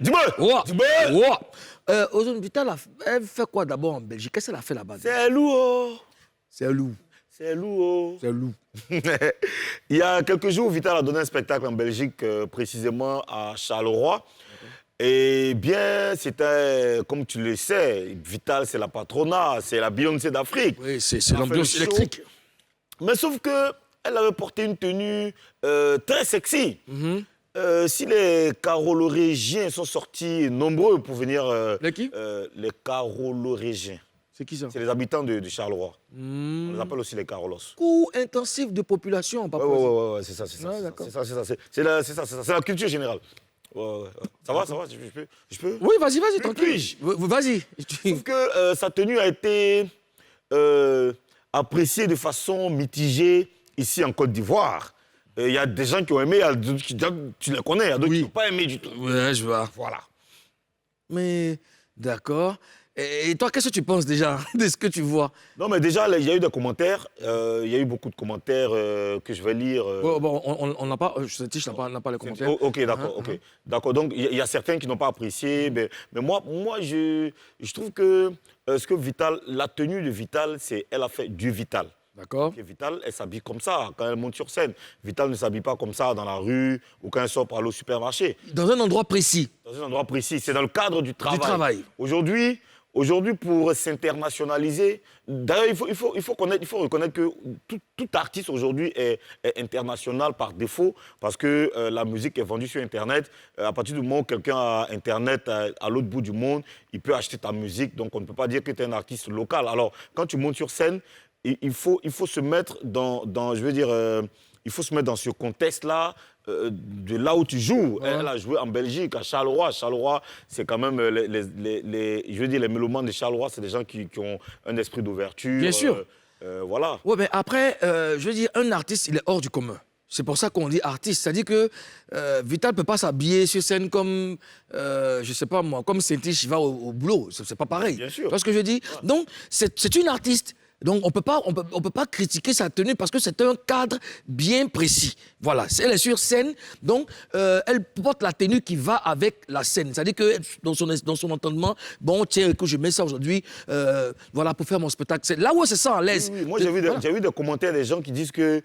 Dis-moi. Ouais. Dis-moi. Ouais. Ozone Vital, elle fait quoi d'abord en Belgique? Qu'est-ce qu'elle a fait là-bas? C'est loup. C'est loup. C'est loup. C'est loup. Il y a quelques jours, Vital a donné un spectacle en Belgique, précisément à Charleroi. Et bien, c'était, comme tu le sais, Vital, c'est la patronat, c'est la Beyoncé d'Afrique. Oui, c'est l'ambiance électrique. Mais sauf qu'elle avait porté une tenue très sexy. Si les Carolorégiens sont sortis nombreux pour venir... Les qui? Les Carolorégiens. C'est qui ça? C'est les habitants de Charleroi. On les appelle aussi les Carolos. Coût intensif de population, papa. Ouais, c'est ça, c'est ça. Ouais, d'accord. C'est la culture générale. Ouais. Ça va, je peux. Oui, vas-y, tranquille. Puis-je? Vas-y. Sauf que sa tenue a été appréciée de façon mitigée ici en Côte d'Ivoire. Il y a des gens qui ont aimé, il y a d'autres qui, tu les connais, il y a d'autres qui n'ont pas aimé du tout. Ouais, je vois. Voilà. Mais, d'accord. Et toi, qu'est-ce que tu penses déjà de ce que tu vois? Non, mais déjà, il y a eu des commentaires. Il y a eu beaucoup de commentaires que je vais lire. Bon, on n'a pas... Tiche n'a pas les commentaires. Ok, d'accord, ok. D'accord, donc il y a certains qui n'ont pas apprécié. Mais moi je trouve que ce que Vital, la tenue de Vital, c'est elle a fait du Vital. D'accord. Vital, elle s'habille comme ça quand elle monte sur scène. Vital ne s'habille pas comme ça dans la rue ou quand elle sort pour aller au supermarché. Dans un endroit précis. Dans un endroit précis, c'est dans le cadre du travail. Du travail. Aujourd'hui, pour s'internationaliser, d'ailleurs, il faut reconnaître que tout artiste aujourd'hui est international par défaut parce que la musique est vendue sur Internet. À partir du moment où quelqu'un a Internet à l'autre bout du monde, il peut acheter ta musique. Donc, on ne peut pas dire que tu es un artiste local. Alors, quand tu montes sur scène, il faut se mettre il faut se mettre dans ce contexte-là, de là où tu joues. Ouais. Elle a joué en Belgique, à Charleroi. Charleroi, c'est quand même les mélomanes de Charleroi, c'est des gens qui ont un esprit d'ouverture. Bien sûr. Voilà. Ouais, mais après, un artiste, il est hors du commun. C'est pour ça qu'on dit artiste. C'est-à-dire que Vital ne peut pas s'habiller sur scène comme, je sais pas moi, comme Saint-Tiche va au boulot. C'est pas pareil. Bien sûr. Tu vois ce que je dis? Ouais. Donc, c'est une artiste. Donc, on peut pas critiquer sa tenue parce que c'est un cadre bien précis. Voilà, elle est sur scène, donc elle porte la tenue qui va avec la scène. C'est-à-dire que dans son entendement, bon, tiens, que je mets ça aujourd'hui, voilà, pour faire mon spectacle. C'est là où elle se sent à l'aise. Oui. Moi, j'ai vu des commentaires des gens qui disent que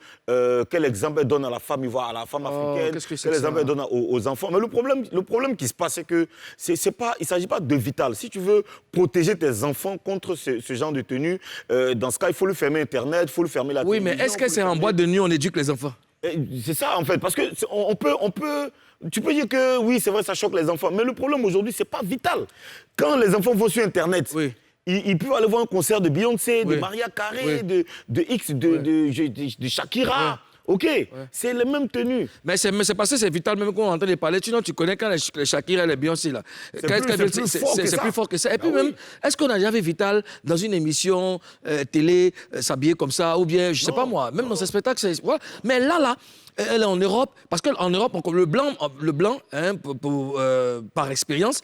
quel exemple elle donne à la femme ivoire, à la femme africaine, quel exemple elle donne aux enfants. Mais le problème qui se passe, c'est que il ne s'agit pas de Vital. Si tu veux protéger tes enfants contre ce genre de tenue, dans ce cas, il faut lui fermer Internet, il faut lui fermer la télévision. Oui, mais est-ce que c'est en boîte de nuit on éduque les enfants? C'est ça, en fait, parce que tu peux dire que oui, c'est vrai, ça choque les enfants, mais le problème aujourd'hui, c'est pas Vital. Quand les enfants vont sur Internet, ils peuvent aller voir un concert de Beyoncé, de Maria Carey, de de Shakira. Ok, c'est les mêmes tenues. Mais c'est parce que c'est Vital même qu'on est en train de parler. Sinon, tu connais quand les Shakira et les Beyoncé, là. C'est plus fort que ça. Et puis même, est-ce qu'on a déjà vu Vital dans une émission télé s'habiller comme ça? Ou bien, je sais pas moi, même dans ses spectacles, voilà. Mais là, elle est en Europe, parce qu'en Europe, le blanc hein, par expérience,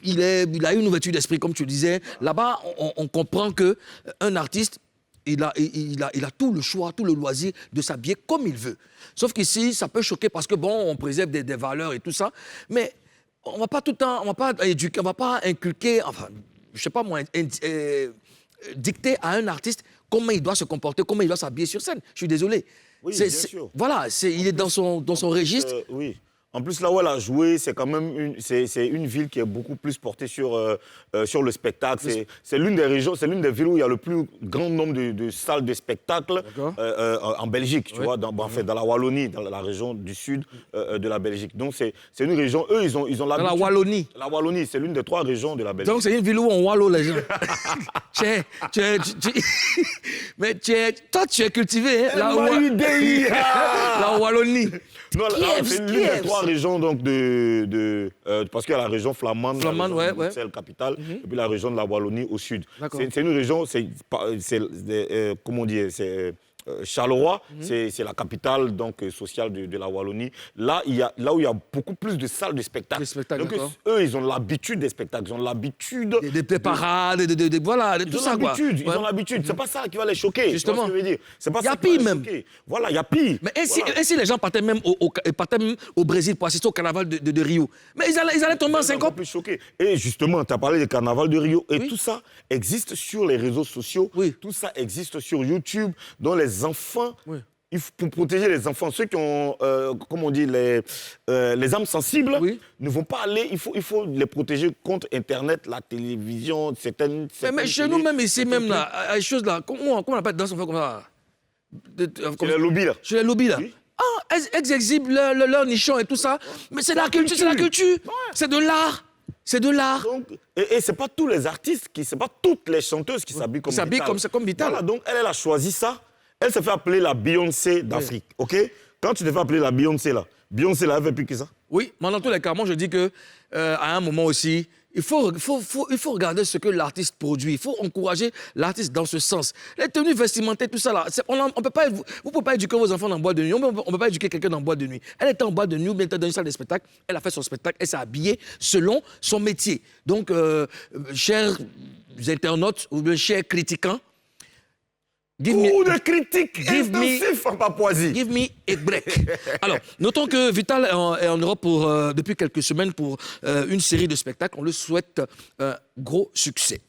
il a une ouverture d'esprit, comme tu disais. Là-bas, on comprend qu'un artiste, il a tout le choix, tout le loisir de s'habiller comme il veut. Sauf qu'ici, ça peut choquer parce que, bon, on préserve des valeurs et tout ça. Mais on ne va pas tout le temps, on ne va pas éduquer, on ne va pas inculquer, enfin, je ne sais pas moi, dicter à un artiste comment il doit se comporter, comment il doit s'habiller sur scène. Je suis désolé. Oui, bien sûr. Voilà, il est dans son registre. Oui. En plus, là où elle a joué, c'est quand même une ville qui est beaucoup plus portée sur le spectacle. C'est l'une des villes où il y a le plus grand nombre de salles de spectacle en Belgique, tu vois, dans la Wallonie, dans la région du sud de la Belgique. Donc, c'est une région, eux, ils ont l'habitude. Dans la Wallonie. La Wallonie, c'est l'une des 3 régions de la Belgique. Donc, c'est une ville où on wallo les gens. Mais toi, tu es cultivé, hein, la Wallonie. Non, c'est l'une des 3 régions donc parce qu'il y a la région flamande, c'est la capitale, et puis la région de la Wallonie au sud. C'est une région, comment dire, Charleroi, c'est la capitale donc, sociale de la Wallonie. Là où il y a beaucoup plus de salles de spectacle. Donc eux, ils ont l'habitude des spectacles, ils ont l'habitude... Des parades, voilà, tout ça quoi. Ils ont l'habitude, c'est pas ça qui va les choquer. Justement. Ce que je veux dire. C'est pas Il y a ça qui va pire les même. choquer. Voilà, il y a pire. Mais et si les gens partaient même au Brésil pour assister au carnaval de Rio, mais ils allaient tomber en syncope. Plus choqués. Et justement, tu as parlé du carnaval de Rio, et tout ça existe sur les réseaux sociaux, tout ça existe sur YouTube, dont les enfants... Pour protéger les enfants, ceux qui ont, comme on dit, les âmes sensibles, ne vont pas aller. Il faut les protéger contre Internet, la télévision, certaines mais chez nous, même ici, même là, les choses là, comment on appelle dans son fait comme ça? Chez les lobbies, là. Chez les lobbies, là. Ah, elles exhibent leur nichon et tout ça. Mais c'est la culture, c'est la culture. C'est de l'art. C'est de l'art. Et c'est pas tous les artistes, c'est pas toutes les chanteuses qui s'habillent comme Vital. Comme Vital. Voilà, donc elle a choisi ça. Elle se fait appeler la Beyoncé d'Afrique, ok? Quand tu te fais appeler la Beyoncé, là, elle fait plus que ça. Oui, mais dans tous les cas, moi je dis que à un moment aussi, il faut regarder ce que l'artiste produit. Il faut encourager l'artiste dans ce sens. Les tenues vestimentaires, tout ça là, vous ne pouvez pas éduquer vos enfants dans la boîte de nuit. On ne peut pas éduquer quelqu'un dans la boîte de nuit. Elle était en boîte de nuit, elle était dans une salle de spectacle. Elle a fait son spectacle, elle s'est habillée selon son métier. Donc, chers internautes ou bien chers critiquants, de critiques intensifs en Papouasie. Give me a break. Alors, notons que Vital est en Europe depuis quelques semaines pour une série de spectacles. On lui souhaite un gros succès.